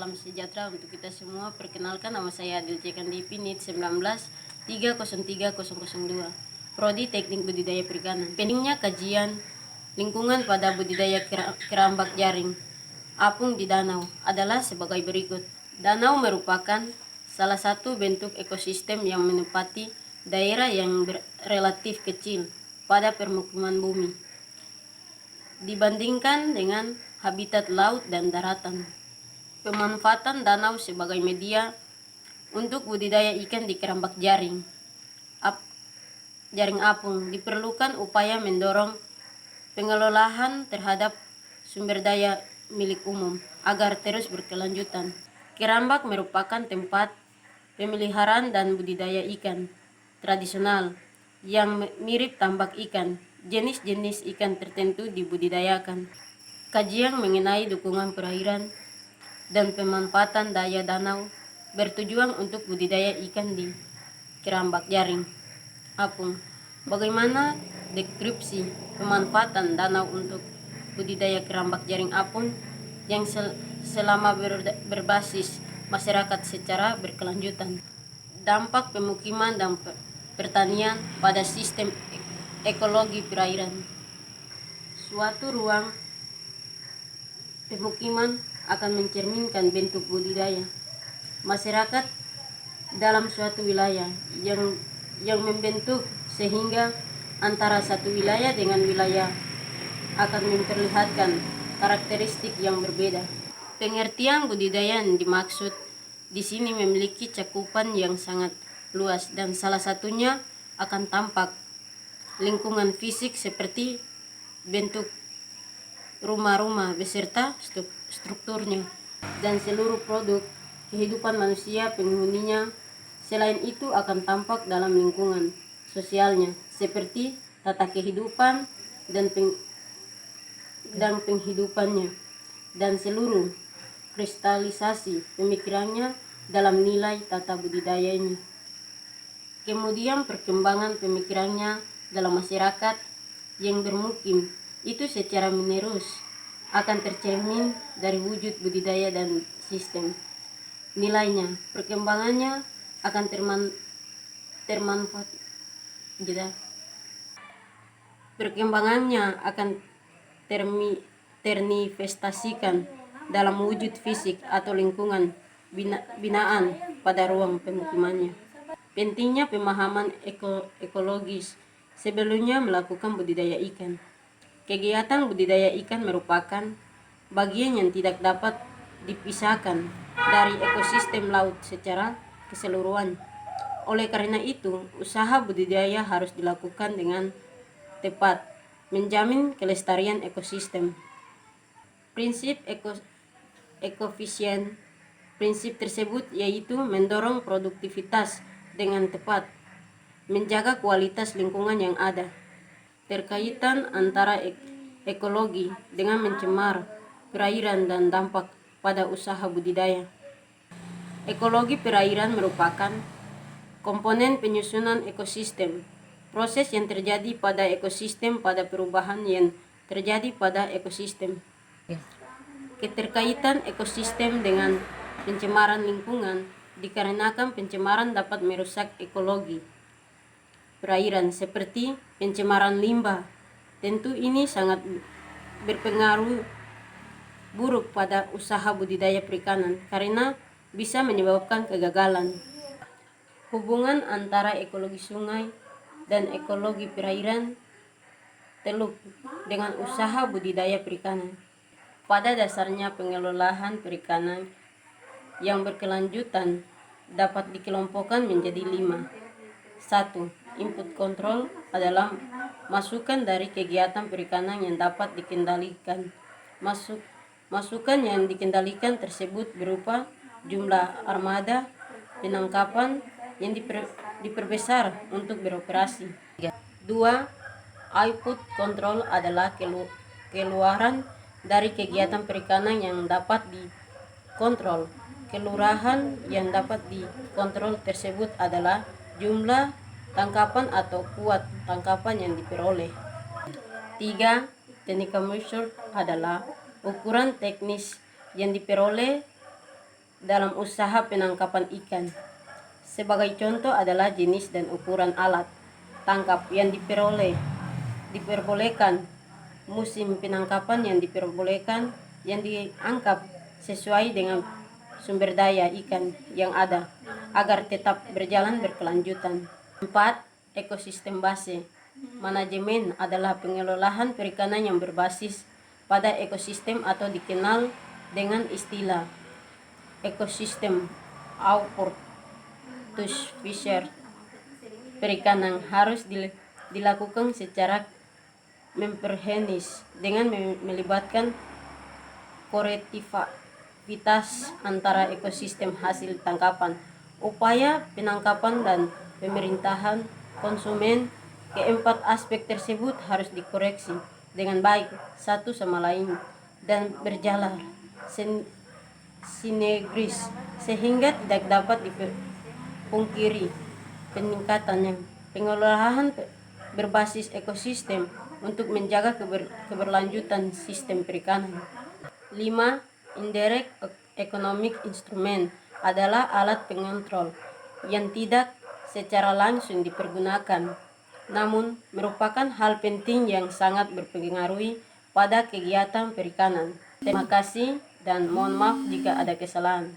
Salam sejahtera untuk kita semua. Perkenalkan, nama saya Adilce Kandipi, NIT 19303002, Prodi Teknik Budidaya Perikanan. Pentingnya kajian lingkungan pada budidaya kerambak jaring apung di danau adalah sebagai berikut. Danau merupakan salah satu bentuk ekosistem yang menempati daerah yang relatif kecil pada permukiman bumi dibandingkan dengan habitat laut dan daratan. Pemanfaatan danau sebagai media untuk budidaya ikan di kerambak jaring apung diperlukan upaya mendorong pengelolaan terhadap sumber daya milik umum agar terus berkelanjutan. Kerambak merupakan tempat pemeliharaan dan budidaya ikan tradisional yang mirip tambak ikan. Jenis-jenis ikan tertentu dibudidayakan. Kajian mengenai dukungan perairan dan pemanfaatan daya danau bertujuan untuk budidaya ikan di kerambak jaring apung. Bagaimana deskripsi pemanfaatan danau untuk budidaya kerambak jaring apung yang selama berbasis masyarakat secara berkelanjutan? Dampak pemukiman dan pertanian pada sistem ekologi perairan. Suatu ruang pemukiman akan mencerminkan bentuk budidaya masyarakat dalam suatu wilayah yang membentuk, sehingga antara satu wilayah dengan wilayah akan memperlihatkan karakteristik yang berbeda. Pengertian budidaya yang dimaksud di sini memiliki cakupan yang sangat luas, dan salah satunya akan tampak lingkungan fisik seperti bentuk rumah-rumah beserta strukturnya dan seluruh produk kehidupan manusia penghuninya. Selain itu akan tampak dalam lingkungan sosialnya seperti tata kehidupan dan penghidupannya dan seluruh kristalisasi pemikirannya dalam nilai tata budidayanya. Kemudian perkembangan pemikirannya dalam masyarakat yang bermukim itu secara menerus akan tercermin dari wujud budidaya dan sistem nilainya. Perkembangannya akan terinvestasikan dalam wujud fisik atau lingkungan binaan pada ruang pemukimannya. Pentingnya pemahaman ekologis sebelumnya melakukan budidaya ikan. Kegiatan budidaya ikan merupakan bagian yang tidak dapat dipisahkan dari ekosistem laut secara keseluruhan. Oleh karena itu, usaha budidaya harus dilakukan dengan tepat, menjamin kelestarian ekosistem. Prinsip ekofisien. Prinsip tersebut yaitu mendorong produktivitas dengan tepat, menjaga kualitas lingkungan yang ada. Terkaitan antara ekologi dengan mencemar perairan dan dampak pada usaha budidaya. Ekologi perairan merupakan komponen penyusunan ekosistem, proses yang terjadi pada ekosistem pada perubahan yang terjadi pada ekosistem. Keterkaitan ekosistem dengan pencemaran lingkungan dikarenakan pencemaran dapat merusak ekologi perairan seperti pencemaran limbah. Tentu ini sangat berpengaruh buruk pada usaha budidaya perikanan karena bisa menyebabkan kegagalan. Hubungan antara ekologi sungai dan ekologi perairan teluk dengan usaha budidaya perikanan. Pada dasarnya pengelolaan perikanan yang berkelanjutan dapat dikelompokkan menjadi 5. 1. Input control adalah masukan dari kegiatan perikanan yang dapat dikendalikan. Masukan yang dikendalikan tersebut berupa jumlah armada penangkapan yang diperbesar untuk beroperasi. 2. Output control adalah keluaran dari kegiatan perikanan yang dapat dikontrol. Kelurahan yang dapat dikontrol tersebut adalah jumlah tangkapan atau kuat tangkapan yang diperoleh. 3. Technical measure adalah ukuran teknis yang diperoleh dalam usaha penangkapan ikan. Sebagai contoh adalah jenis dan ukuran alat tangkap yang diperbolehkan, musim penangkapan yang diperbolehkan, yang diangkap sesuai dengan sumber daya ikan yang ada agar tetap berjalan berkelanjutan. 4. Ekosistem base. Manajemen adalah pengelolaan perikanan yang berbasis pada ekosistem atau dikenal dengan istilah ekosistem Auportus Fisher. Perikanan harus dilakukan secara memperhenis dengan melibatkan konektivitas antara ekosistem hasil tangkapan, upaya penangkapan dan pemerintahan konsumen. Keempat aspek tersebut harus dikoreksi dengan baik satu sama lain dan berjalan sinergis sehingga tidak dapat dipungkiri peningkatannya. Pengelolaan berbasis ekosistem untuk menjaga keberlanjutan sistem perikanan. 5. Indirect economic instrument adalah alat pengontrol yang tidak secara langsung dipergunakan, namun merupakan hal penting yang sangat berpengaruh pada kegiatan perikanan. Terima kasih dan mohon maaf jika ada kesalahan.